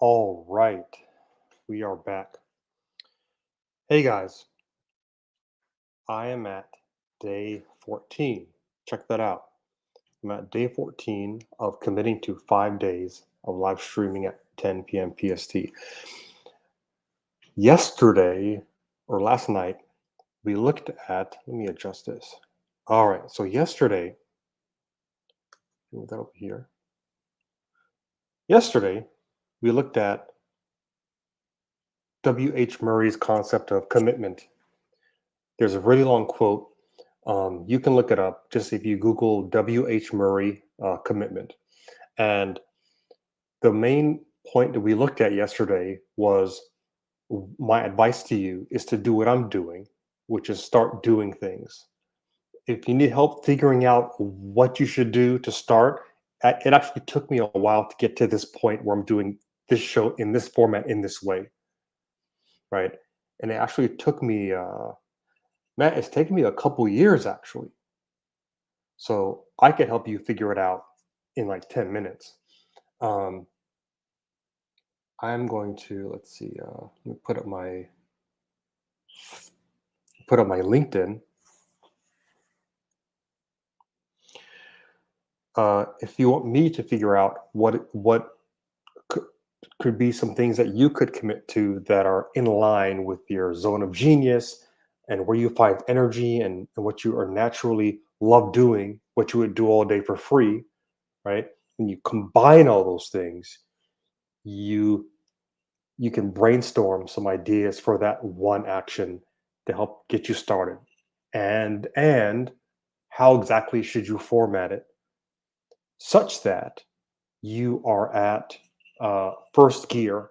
All right, we are back. Hey guys, I am at day 14. Check that out. I'm at day 14 of committing to 5 days of live streaming at 10 p.m. PST. Yesterday or last night, we looked at, let me adjust this. All right, so yesterday, move that over here. Yesterday, we looked at W.H. Murray's concept of commitment. There's a really long quote. You can look it up just if you Google W.H. Murray commitment. And the main point that we looked at yesterday was my advice to you is to do what I'm doing, which is start doing things. If you need help figuring out what you should do to start, it actually took me a while to get to this point where I'm doing this show in this format in this way, right? And it actually took me, man, it's taken me a couple years actually. So I could help you figure it out in like 10 minutes. Um, I'm going to, let's see, let me put up my LinkedIn. If you want me to figure out what could, could be some things that you could commit to that are in line with your zone of genius and where you find energy and what you are naturally love doing, what you would do all day for free, right? And you combine all those things, you you can brainstorm some ideas for that one action to help get you started. And how exactly should you format it such that you are at first gear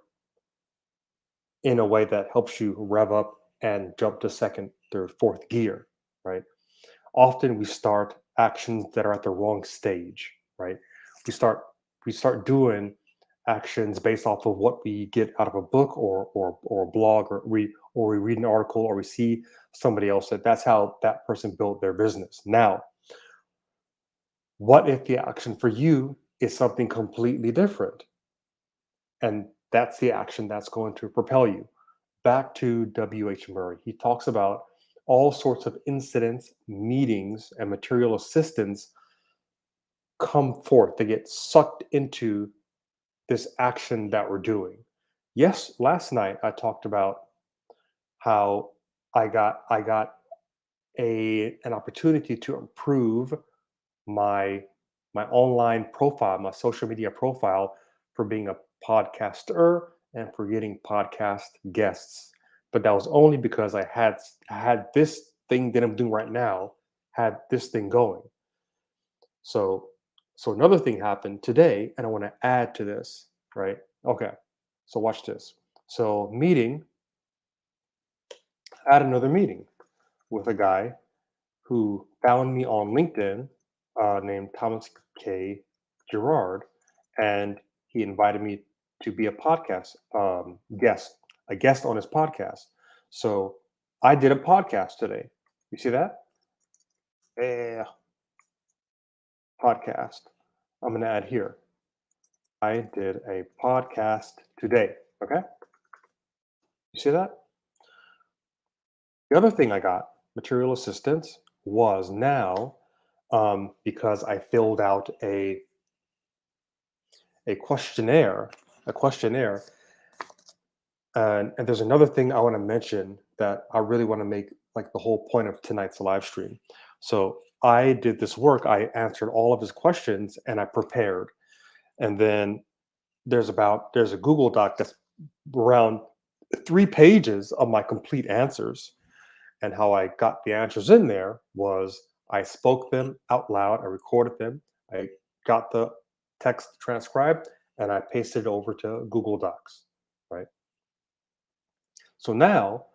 in a way that helps you rev up and jump to second, third, fourth gear, right? Often we start actions that are at the wrong stage, right? We start we start doing actions based off of what we get out of a book or a blog, or we read an article, or we see somebody else that that's how that person built their business. Now, what if the action for you is something completely different? And that's the action that's going to propel you. Back to W.H. Murray. He talks about all sorts of incidents, meetings, and material assistance come forth. They get sucked into this action that we're doing. Yes, last night I talked about how I got an opportunity to improve my my online profile, my social media profile, for being a podcaster and for getting podcast guests. But that was only because I had this thing that I'm doing right now, had this thing going. So so another thing happened today, and I want to add to this, right? Okay. So watch this. So I had another meeting with a guy who found me on LinkedIn, named Thomas K. Gerard, and he invited me to be a podcast a guest on his podcast. So I did a podcast today. You see that? Yeah, podcast. I'm going to add here. I did a podcast today. Okay. You see that? The other thing I got, material assistance, was now because I filled out a questionnaire, a questionnaire. And there's another thing I want to mention that I really want to make like the whole point of tonight's live stream. So I did this work. I answered all of his questions and I prepared. And then there's a Google Doc that's around 3 pages of my complete answers. And how I got the answers in there was I spoke them out loud. I recorded them. I got the text transcribed and I pasted it over to Google Docs. Right. So now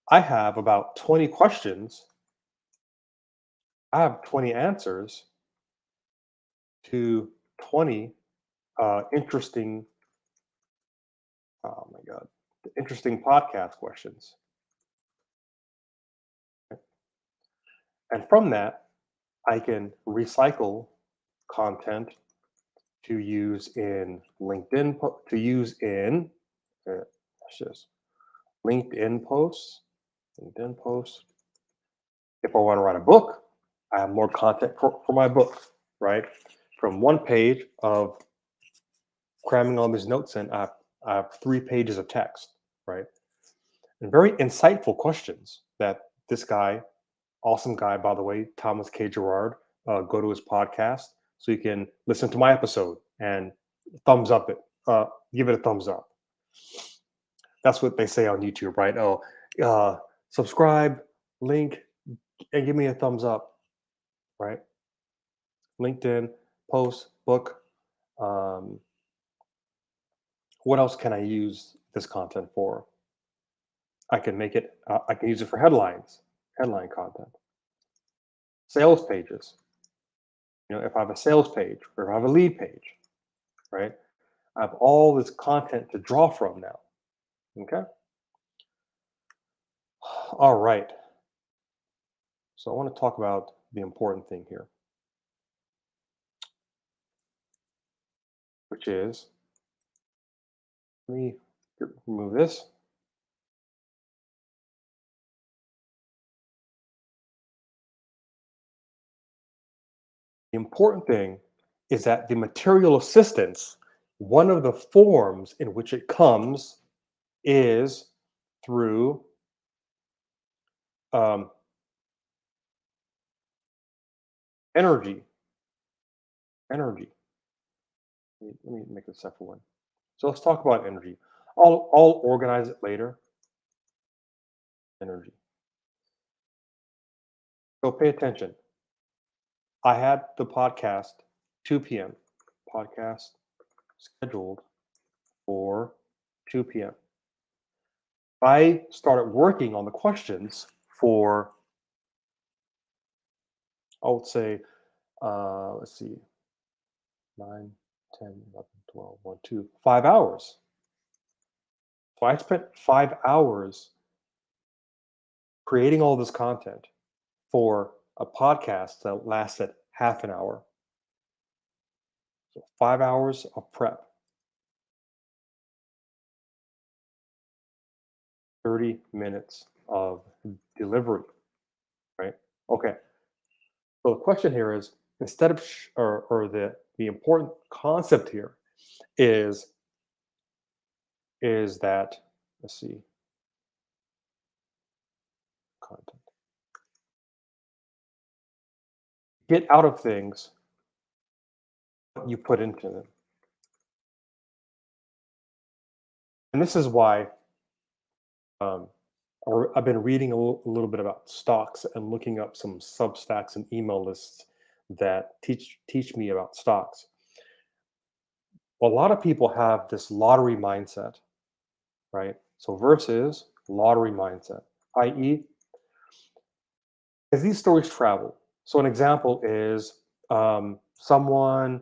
I have about 20 questions. I have 20 answers to 20 interesting, oh my God, interesting podcast questions. And from that, I can recycle content to use in LinkedIn, to use in, that's just LinkedIn posts, LinkedIn posts. If I want to write a book, I have more content for my book, right? From one page of cramming all these notes in, I have 3 pages of text, right? And very insightful questions that this guy, awesome guy, by the way, Thomas K. Gerard, go to his podcast so you can listen to my episode and thumbs up it, give it a thumbs up. That's what they say on YouTube, right? Oh, subscribe, link, and give me a thumbs up, right? LinkedIn, post, book. Um, what else can I use this content for? I can make it. I can use it for headlines, headline content, sales pages. If I have a sales page or if I have a lead page, right? I have all this content to draw from now. Okay. All right. So I want to talk about the important thing here, which is, let me remove this. The important thing is that the material assistance, one of the forms in which it comes is through um, energy. Energy. Let me make a separate one. So let's talk about energy. I'll organize it later. Energy. So pay attention. I had the podcast 2 p.m. podcast scheduled for 2 p.m. I started working on the questions for, I would say, let's see, 9, 10, 11, 12, 1, 2, 5 hours. So I spent 5 hours creating all this content for a podcast that lasted half an hour. So 5 hours of prep, 30 minutes of delivery, right? Okay. So the question here is, instead of or the important concept here is that, let's see, content. Get out of things what you put into them. And this is why um, I've been reading a little bit about stocks and looking up some Substacks and email lists that teach me about stocks. A lot of people have this lottery mindset, right? So versus lottery mindset, i.e., as these stories travel. So an example is someone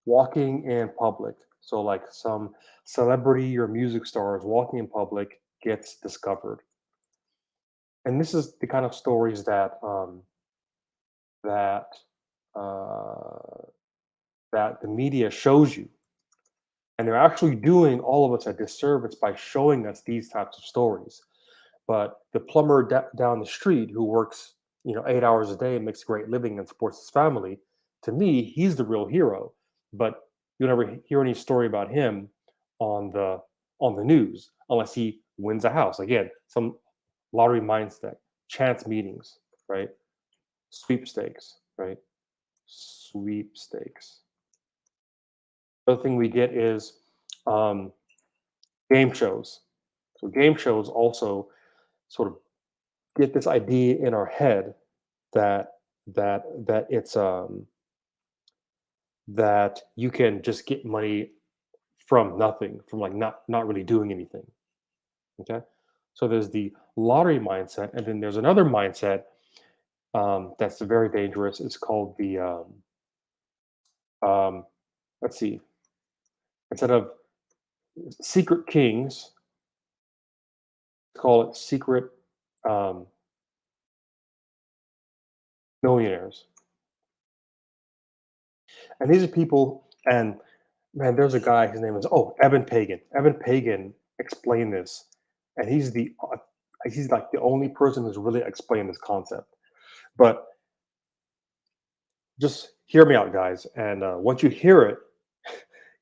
walking in public. So like some celebrity or music stars walking in public gets discovered. And this is the kind of stories that uh, that the media shows you, and they're actually doing all of us a disservice by showing us these types of stories. But the plumber down the street who works, 8 hours a day and makes a great living and supports his family, to me, he's the real hero. But you never hear any story about him on the news unless he wins a house. Again, some lottery mindset, chance meetings, right? Sweepstakes, right? Sweepstakes. The other thing we get is um, game shows. So game shows also sort of get this idea in our head that that it's that you can just get money from nothing, from like not really doing anything. Okay, so there's the lottery mindset, and then there's another mindset that's very dangerous. It's called the um, let's see, instead of secret kings, call it secret um, millionaires. And these are people, and Man, there's a guy. His name is Evan Pagan. Evan Pagan explained this, and he's like the only person who's really explained this concept. But just hear me out, guys. And once you hear it,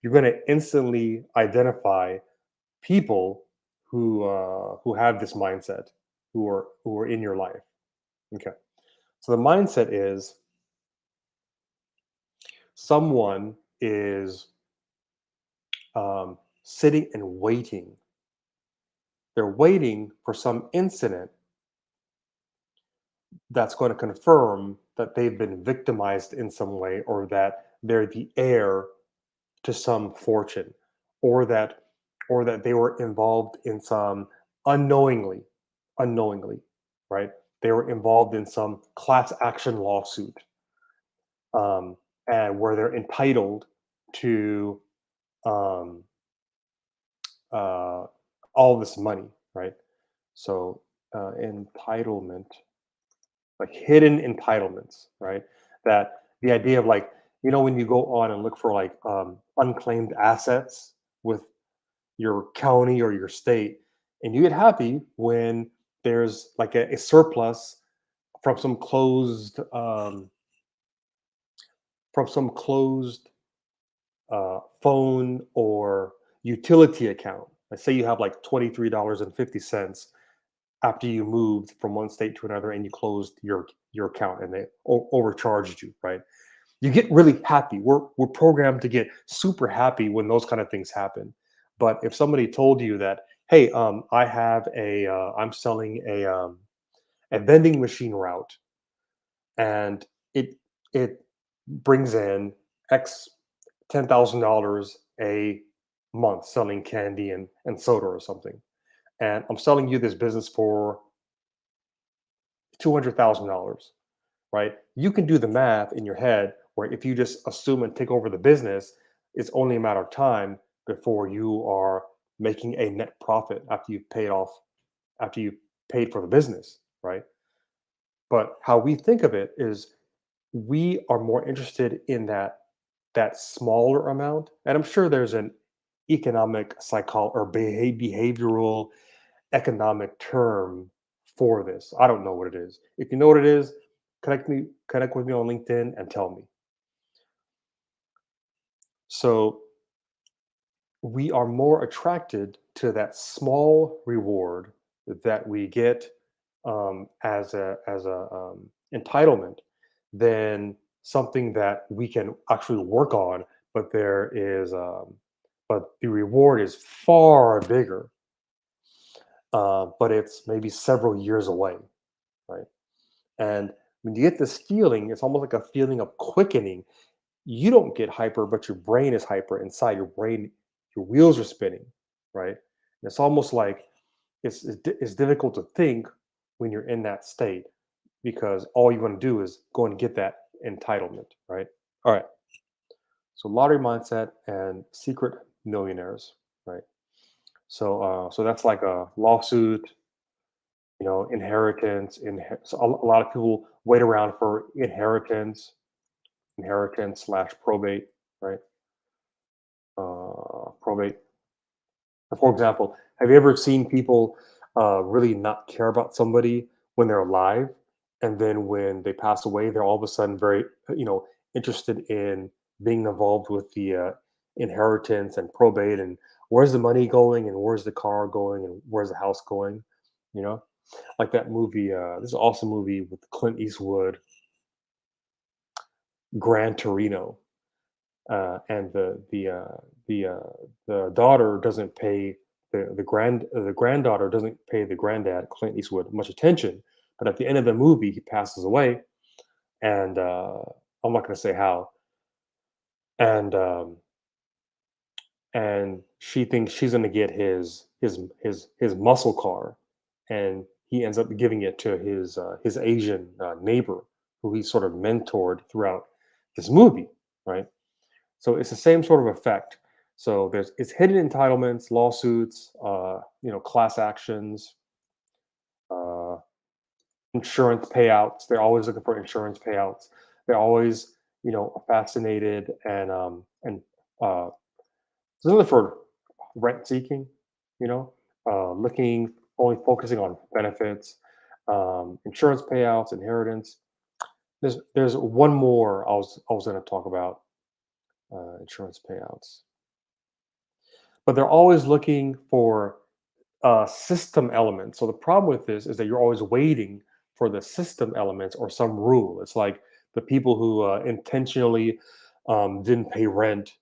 you're going to instantly identify people who have this mindset, who are in your life. Okay, so the mindset is someone is sitting and waiting. They're waiting for some incident that's going to confirm that they've been victimized in some way, or that they're the heir to some fortune, or that they were involved in some unknowingly unknowingly, right? They were involved in some class action lawsuit, um, and where they're entitled to um, uh, all this money, right? So entitlement, like hidden entitlements, right? That the idea of, like, when you go on and look for like unclaimed assets with your county or your state, and you get happy when there's like a surplus from some closed phone or utility account. Let's say you have like $23.50 after you moved from one state to another, and you closed your account and they overcharged you, right? You get really happy. We're programmed to get super happy when those kind of things happen. But if somebody told you that, hey, I'm selling a vending machine route, and it brings in X $10,000 a month selling candy and soda or something, and I'm selling you this business for $200,000, right? You can do the math in your head where if you just assume and take over the business, it's only a matter of time before you are making a net profit after you paid for the business, right? But how we think of it is we are more interested in that smaller amount. And I'm sure there's an economic or behavioral economic term for this. I don't know what it is. If you know what it is, connect with me on LinkedIn and tell me. So we are more attracted to that small reward that we get as a entitlement than something that we can actually work on, but the reward is far bigger, but it's maybe several years away, right? And when you get this feeling, it's almost like a feeling of quickening. You don't get hyper, but your brain is hyper inside. Your brain, your wheels are spinning, right? And it's almost like it's difficult to think when you're in that state, because all you want to do is go and get that entitlement, right? All right. So lottery mindset and secret millionaires, right? So that's like a lawsuit, inheritance. So a lot of people wait around for inheritance slash probate, right? Probate. For example, have you ever seen people really not care about somebody when they're alive, and then when they pass away, they're all of a sudden very, interested in being involved with the inheritance and probate, and where's the money going, and where's the car going, and where's the house going, you know? Like that movie. This is an awesome movie with Clint Eastwood, Gran Torino, and the daughter doesn't pay the granddaughter doesn't pay the granddad, Clint Eastwood, much attention. But at the end of the movie, he passes away, and I'm not going to say how. And she thinks she's going to get his muscle car, and he ends up giving it to his Asian neighbor, who he sort of mentored throughout this movie, right? So it's the same sort of effect. So it's hidden entitlements, lawsuits, class actions, uh, insurance payouts. They're always looking for insurance payouts. They're always, fascinated and uh, It's only for rent seeking, you know, looking only focusing on benefits, insurance payouts, inheritance. There's one more I was going to talk about, insurance payouts, but they're always looking for system elements. So the problem with this is that you're always waiting for the system elements or some rule. It's like the people who intentionally didn't pay rent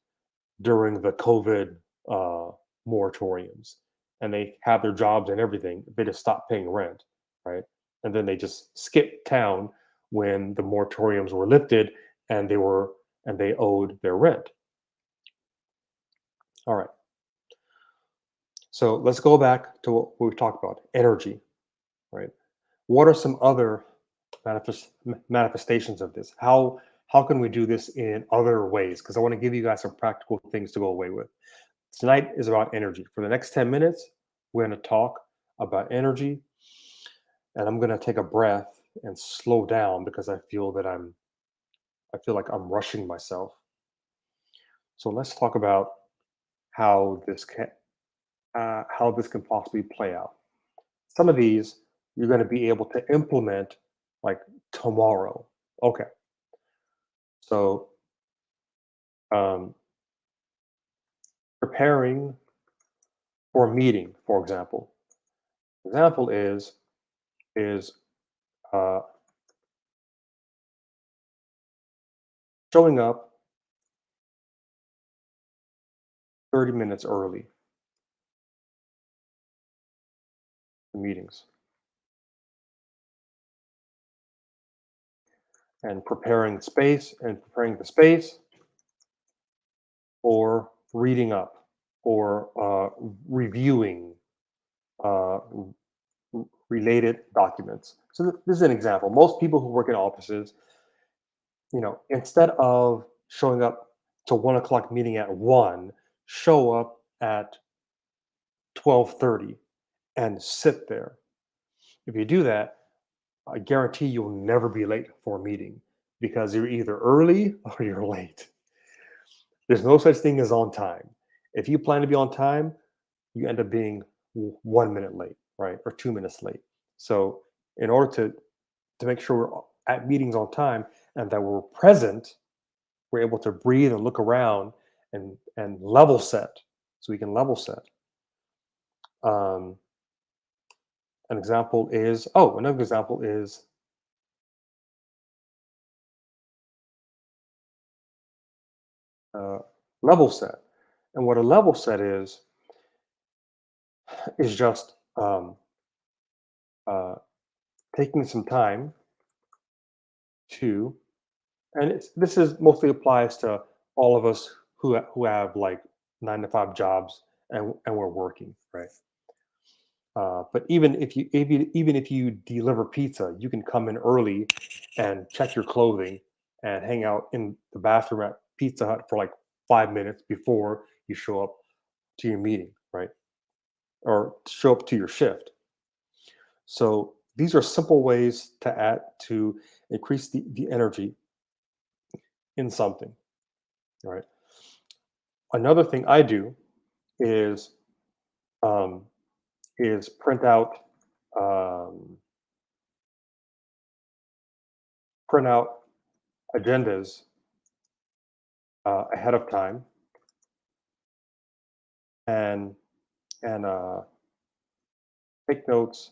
during the COVID uh, moratoriums, and they have their jobs and everything. They just stop paying rent, right? And then they just skip town when the moratoriums were lifted, and they owed their rent. All right. So let's go back to what we talked about: energy, right? What are some other manifestations of this? How can we do this in other ways? Because I want to give you guys some practical things to go away with. Tonight is about energy. For the next 10 minutes, we're going to talk about energy, and I'm going to take a breath and slow down because I feel like I'm rushing myself. So let's talk about how how this can possibly play out. Some of these you're going to be able to implement like tomorrow. Okay. So um, preparing for a meeting, for example. Example is uh, showing up 30 minutes early to meetings and preparing the space or reading up or reviewing uh, related documents. So this is an example. Most people who work in offices, instead of showing up to 1 o'clock meeting at 1, show up at 12:30 and sit there. If you do that, I guarantee you'll never be late for a meeting because you're either early or you're late. There's no such thing as on time. If you plan to be on time, you end up being 1 minute late, right? Or 2 minutes late. So, in order to make sure we're at meetings on time and that we're present, we're able to breathe and look around and level set. So we can level set. Um, another example is uh, level set. And what a level set is just uh, taking some time to, and this is mostly applies to all of us who have like 9 to 5 jobs and we're working, right? But even if you deliver pizza, you can come in early and check your clothing and hang out in the bathroom at Pizza Hut for like 5 minutes before you show up to your meeting, right? Or show up to your shift. So these are simple ways to increase the energy in something, right? Another thing I do is um, print out um, print out agendas ahead of time and and take notes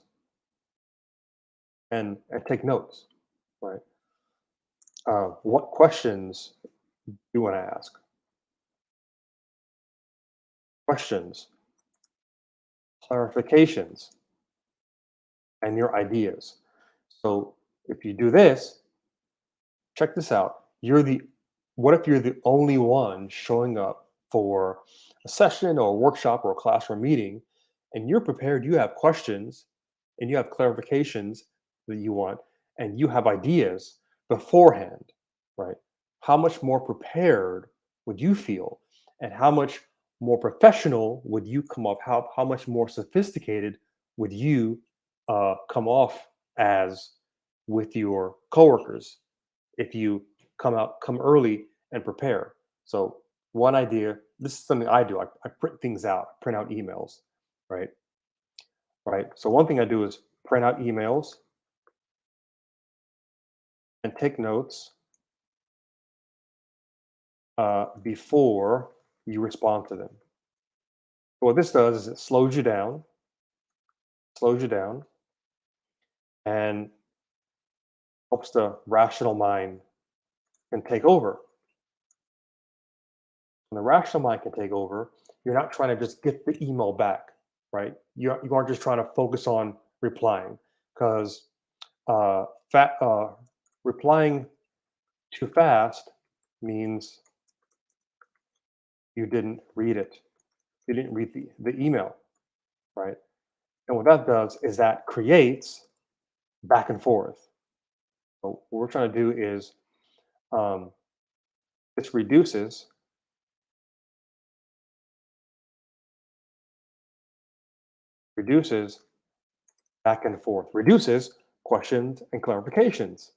and take notes, right? What questions you want to ask? Questions, clarifications, and your ideas. So if you do this, check this out. What if you're the only one showing up for a session or a workshop or a classroom meeting and you're prepared, you have questions and you have clarifications that you want and you have ideas beforehand, right? How much more prepared would you feel and how much more professional would you come off? How much more sophisticated would you come off as with your coworkers if you come early and prepare. So one idea this is something I do. I print things out, print out emails, right? Right. So one thing I do is print out emails and take notes before you respond to them. What this does is it slows you down, and helps the rational mind can take over. When the rational mind can take over, you're not trying to just get the email back, right? You aren't just trying to focus on replying because uh, replying too fast means you didn't read it. You didn't read the email, right? And what that does is that creates back and forth. So what we're trying to do is um, this reduces back and forth, reduces questions and clarifications,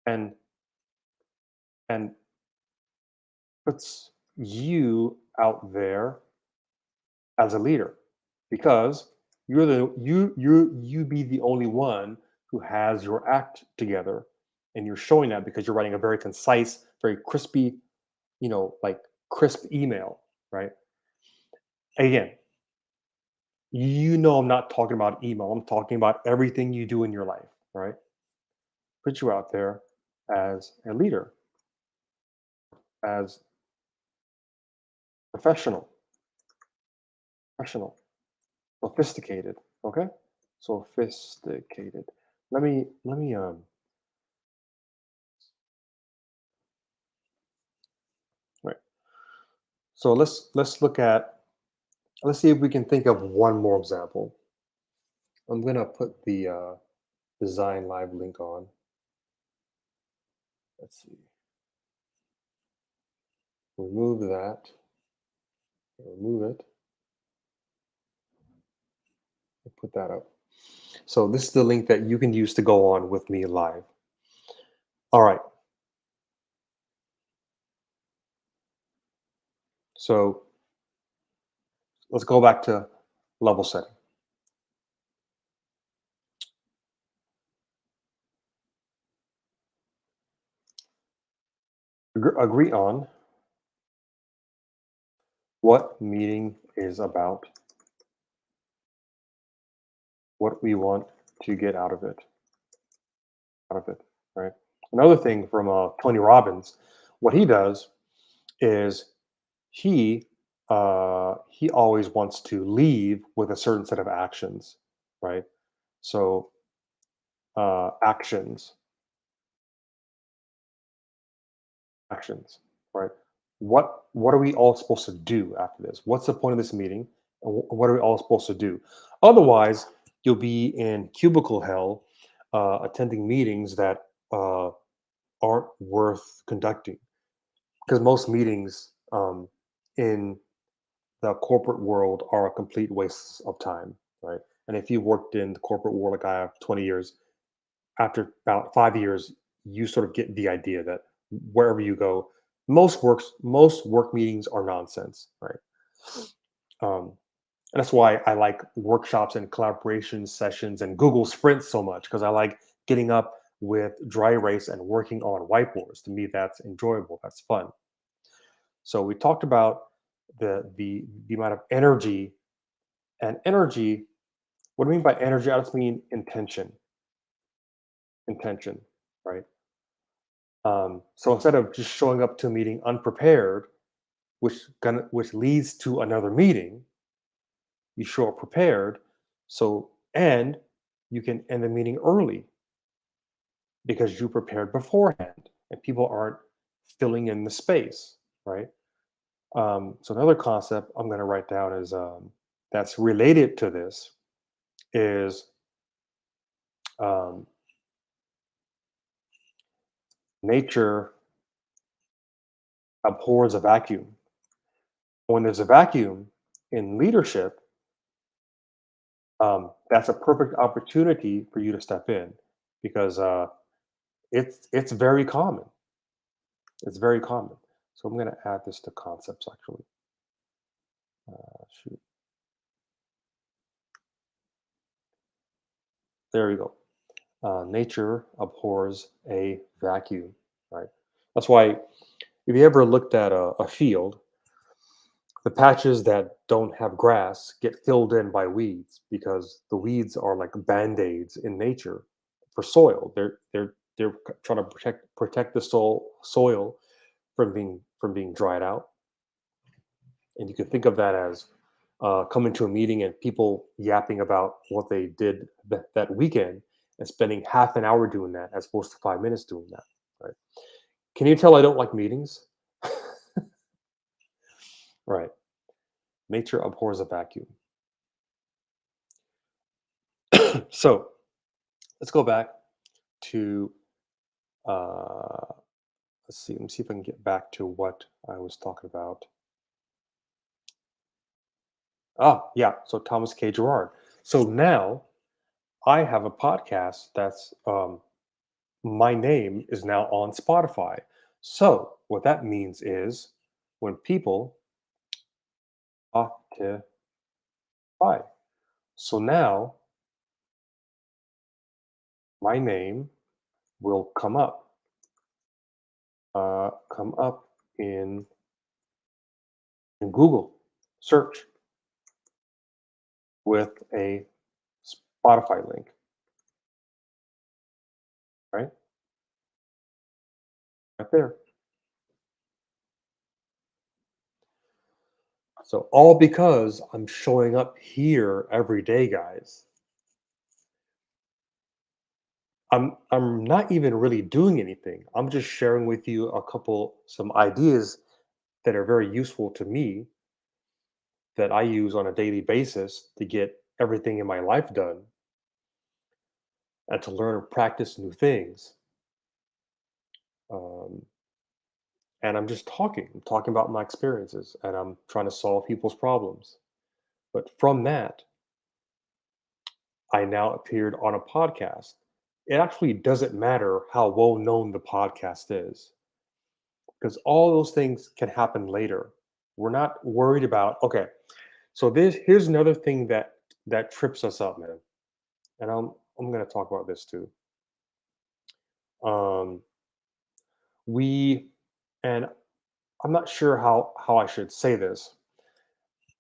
and and puts you out there as a leader because you be the only one who has your act together, and you're showing that because you're writing a very concise, very crispy, like crisp email, right? Again, I'm not talking about email. I'm talking about everything you do in your life, right? Put you out there as a leader, as professional, professional, sophisticated. Okay, sophisticated. Let me. Right. So let's see if we can think of one more example. I'm gonna put the design live link on. Let's see. Remove that. Remove it. And put that up. So this is the link that you can use to go on with me live. All right. So let's go back to level setting. Agree on what meeting is about, what we want to get out of it, right? Another thing from Tony Robbins, what he does is he always wants to leave with a certain set of actions, right? So actions, actions, right? What are we all supposed to do after this? What's the point of this meeting? And what are we all supposed to do? Otherwise, you'll be in cubicle hell, attending meetings that aren't worth conducting. Because most meetings in the corporate world are a complete waste of time, right? And if you worked in the corporate world like I have 20 years, after about 5 years, you sort of get the idea that wherever you go, most work meetings are nonsense, right? Um, and that's why I like workshops and collaboration sessions and Google Sprints so much because I like getting up with dry erase and working on whiteboards. To me, that's enjoyable. That's fun. So we talked about the amount of energy and energy. What do I mean by energy? I just mean intention, right? So instead of just showing up to a meeting unprepared, which leads to another meeting, you show up prepared. So and you can end the meeting early because you prepared beforehand, and people aren't filling in the space, right? So another concept I'm going to write down is that's related to this is um, nature abhors a vacuum. When there's a vacuum in leadership, that's a perfect opportunity for you to step in because it's very common. It's very common. So I'm going to add this to concepts actually. Shoot, there you go. Nature abhors a vacuum, right? That's why if you ever looked at a field, the patches that don't have grass get filled in by weeds because the weeds are like band-aids in nature for soil. They're trying to protect the soil from being dried out. And you can think of that as coming to a meeting and people yapping about what they did that weekend and spending half an hour doing that as opposed to 5 minutes doing that. Right? Can you tell I don't like meetings? Right. Nature abhors a vacuum. So let's go back to uh, let's see. Let me see if I can get back to what I was talking about. Ah, yeah. So Thomas K. Gerard. So now I have a podcast that's my name is now on Spotify. So what that means is when people Spotify. So now my name will come up in Google search with a Spotify link, right? Right there. So all because I'm showing up here every day, guys. I'm not even really doing anything. I'm just sharing with you some ideas that are very useful to me that I use on a daily basis to get everything in my life done and to learn and practice new things. Um, and I'm just talking. I'm talking about my experiences and I'm trying to solve people's problems. But from that, I now appeared on a podcast. It actually doesn't matter how well known the podcast is because all those things can happen later. We're not worried about, okay, so here's another thing that trips us up, man. And I'm going to talk about this too. Um, we and I'm not sure how I should say this,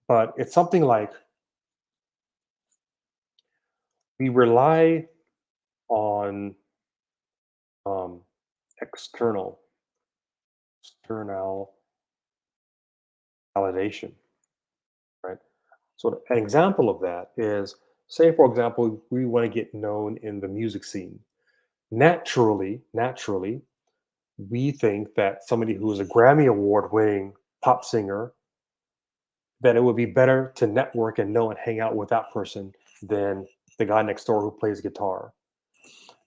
but it's something like we rely on um, external external validation, right? So an example of that is, say for example, we want to get known in the music scene. Naturally, we think that somebody who is a Grammy award winning pop singer, that it would be better to network and know and hang out with that person than the guy next door who plays guitar.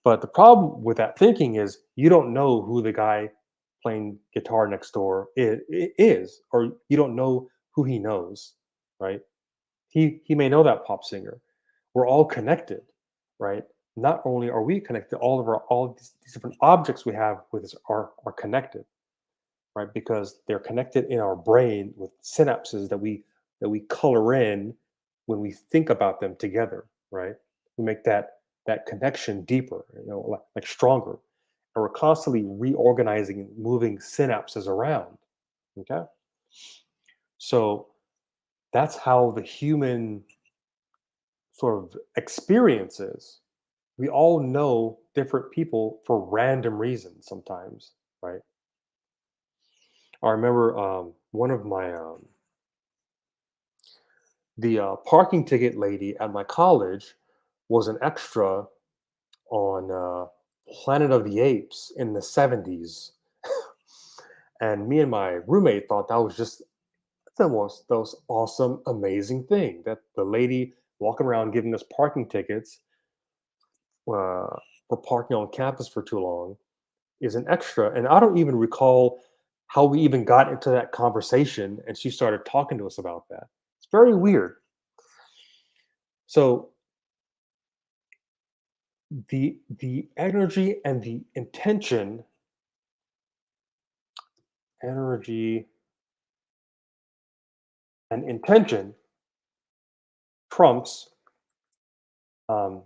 But the problem with that thinking is you don't know who the guy playing guitar next door is, or you don't know who he knows, right? He may know that pop singer. We're all connected, right? Not only are we connected, all of these different objects we have with us are connected, right? Because they're connected in our brain with synapses that we color in when we think about them together, right? We make that connection deeper, like stronger, and we're constantly reorganizing and moving synapses around. Okay, so that's how the human sort of experiences. We all know different people for random reasons sometimes, right? I remember one of my the parking ticket lady at my college was an extra on Planet of the Apes in the 70s. And me and my roommate thought that was just the most awesome, amazing thing that the lady walking around giving us parking tickets for parking on campus for too long is an extra. And I don't even recall how we even got into that conversation and she started talking to us about that. It's very weird. So the energy and the intention energy and intention trumps um,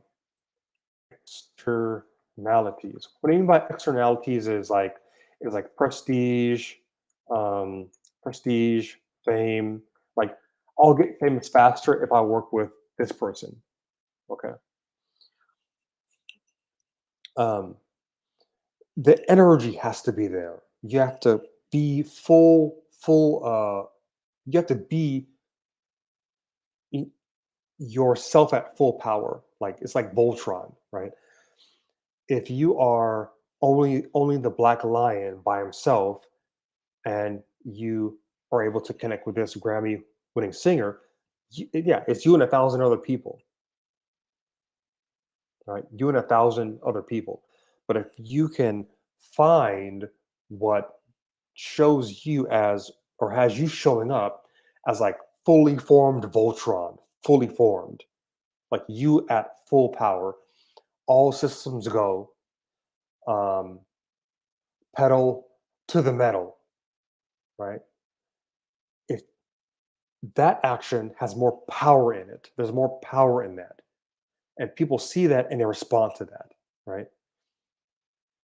externalities. What I mean by externalities is like um, prestige, fame. Like I'll get famous faster if I work with this person. Okay. Um, the energy has to be there. You have to be full. You have to be y- yourself at full power. Like it's like Voltron, right? If you are only the black lion by himself and you are able to connect with this Grammy winning singer, yeah, it's you and a thousand other people, right? You and a thousand other people. But if you can find what shows you as or has you showing up as like fully formed Voltron, fully formed, like you at full power, all systems go, um, pedal to the metal, right? If that action has more power in it, there's more power in that. And people see that and they respond to that, right?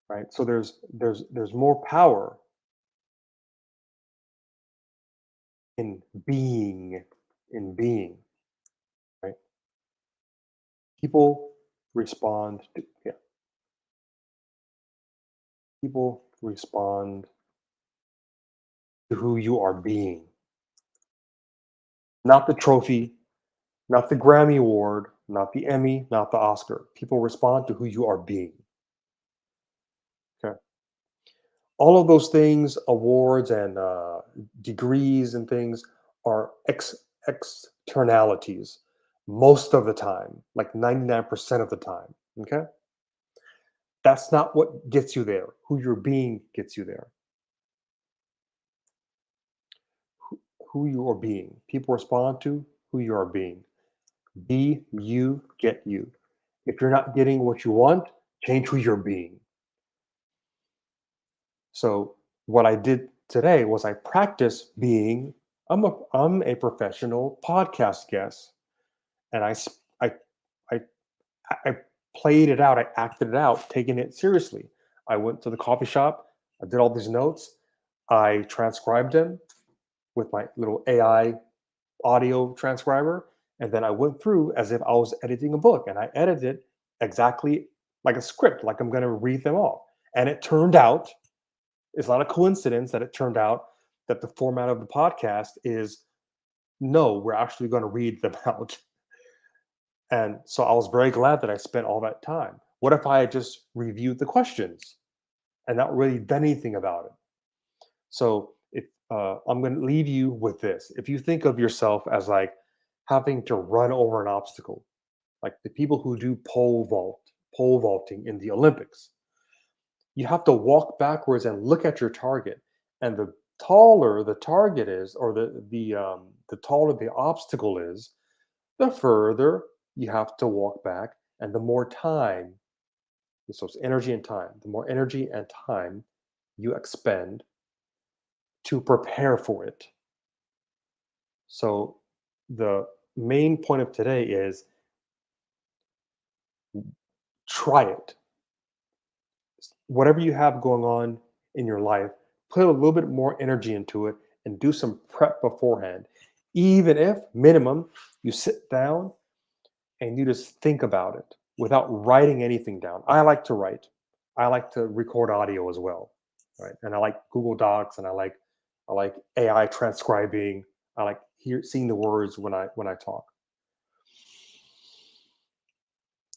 Right. So there's more power in being, right? People respond to yeah, people respond to who you are being. Not the trophy, not the Grammy award, not the Emmy, not the Oscar. People respond to who you are being. Okay. All of those things, awards and degrees and things, are externalities most of the time, like 99% of the time. Okay. That's not what gets you there. Who you're being gets you there. Who you are being. People respond to who you are being. Be you, get you. If you're not getting what you want, change who you're being. So what I did today was I practiced being I'm a professional podcast guest, and I I played it out. I acted it out, taking it seriously. I went to the coffee shop. I did all these notes. I transcribed them with my little AI audio transcriber, and then I went through as if I was editing a book, and I edited it exactly like a script, like I'm going to read them all. And it turned out it's not a coincidence that it turned out that the format of the podcast is no, we're actually going to read them out. And so I was very glad that I spent all that time. What if I had just reviewed the questions and not really done anything about it? So if I'm going to leave you with this, if you think of yourself as like having to run over an obstacle, like the people who do pole vaulting in the Olympics, you have to walk backwards and look at your target. And the taller the target is, or the taller the obstacle is, the further you have to walk back, and the more time. So it's energy and time. The more energy and time you expend to prepare for it. So the main point of today is try it. Whatever you have going on in your life, put a little bit more energy into it and do some prep beforehand. Even if, minimum, you sit down and you just think about it without writing anything down. I like to write. I like to record audio as well, right? And I like Google Docs, and I like AI transcribing. I like seeing the words when I talk.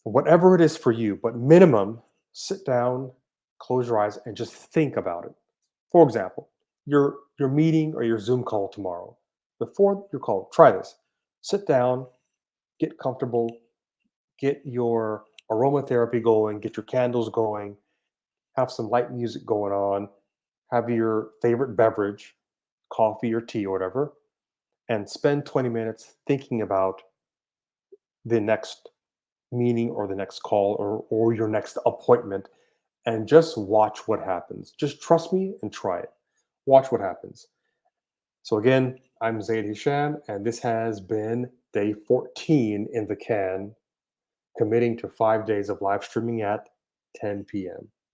Whatever it is for you, but minimum, sit down, close your eyes, and just think about it. For example, your meeting or your Zoom call tomorrow. Before your call, try this. Sit down, get comfortable, get your aromatherapy going, get your candles going, have some light music going on, have your favorite beverage, coffee or tea or whatever, and spend 20 minutes thinking about the next meeting or the next call or your next appointment, and just watch what happens. Just trust me and try it. Watch what happens. So again, I'm Zaid Hisham, and this has been day 14 in the can, committing to 5 days of live streaming at 10 p.m.